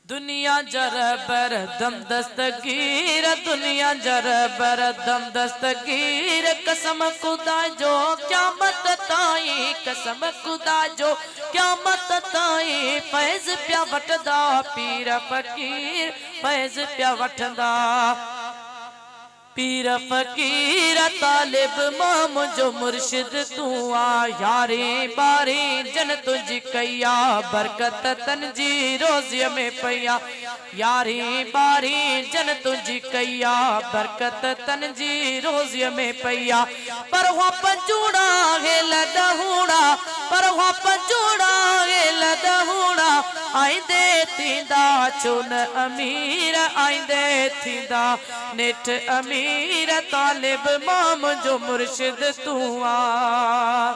दुनिया जर बर दम दस्तगीर, दुनिया जर बर दम दस्तगीर। कसम खुदा जो क़यामत ताईं, कसम खुदा जो क़यामत ताईं। फैज़ पिया वठदा पीर फ़कीर, फैज़ पिया वठदा पीर फ़कीर। तालिब माम जो मुर्शिद तू आ, यारी बारी जन तुझी कैया। बरकत तंजी रोज़ी में पया, यारी बारी जन तुझी कैया। बरकत तंजी रोज़ी में पया। पर हुआ पंजूड़ा है लदहूड़ा, पर हुआ पंजूड़ा है लदहूड़ा। आइंदे थींदा चुन अमीर, आइंदे थींदा नेठ अमीर। तालिब माम जो मुर्शिद तू आ।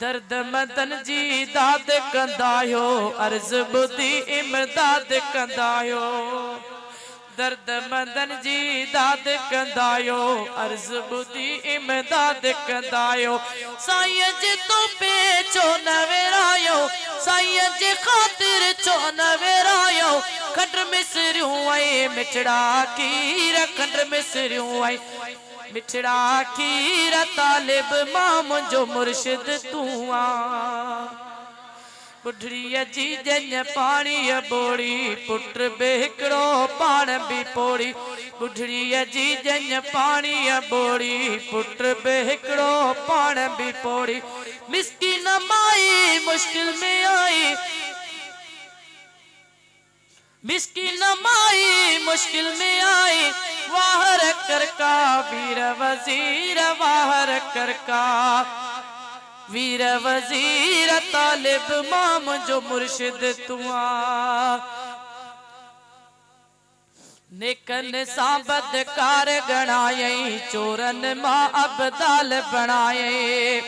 दर्द मदन जी दाद कंदायो, अर्ज बुधी इमदाद कंदायो। दर्द मदन जी दाद कंदायो, अर्ज बुधी इमदाद कंदायो। साईं जे तो पे चो न वेरायो, साईं जे खातिर चो न वेरायो। खंड मिसरियूं आई मिठड़ा खीर, खंड मिसरियूं आई मिठड़ा खीर। तालिब माम जो मुर्शिद तू आ। बुढ़ड़ीअ जी जन पानी बोड़ी, पुट बेहिकड़ो पान भी पोड़ी। बुढ़ड़ीअ जी जन पानी बोड़ी, पुट बेहिकड़ो पान भी पोड़ी। मिस्कीन माई मुश्किल में आई, मिस्कीन माई मुश्किल में आई। वाहर करका वीर वजीर, वाहर करका वीर वजीर। तालिब माम जो मुर्शिद तू आ। नेकन सा बदकार गणायई, चोरन मां अबदाल बनाए।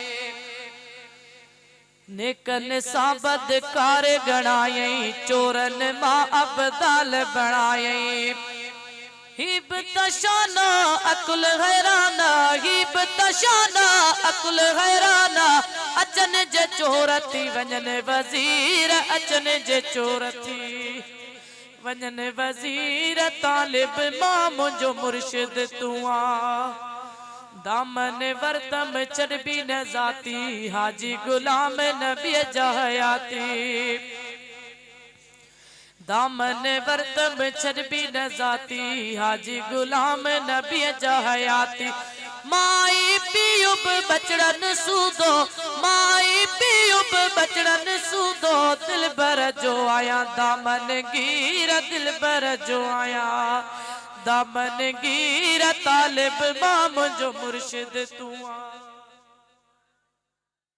नेकन सा बदकार गणायई, चोरन मां अबदाल बनाए। हिब तशाना अकुल हैराना, हिब तशाना अकुल हैराना। अचन जे चोरती वञन वजीर, अचन जे चोरती वञन वजीर। तालिब मां मुंहिंजो मुर्शिद तू आ। दामन वरतम चढ़बी न ज़ाती, हाजी गुलाम नबी जा हयाती। दामन वरतम चढ़बी न ज़ाती, हाजी गुलाम नबी जा हयाती। माई पीयुब बचड़न सूदो, माई पीयुब बचड़न सूदो। दिल भर जो आया दामन गीर, दिल भर जो आया दामन गीर। तालिब माम जो मुर्शिद तू आ।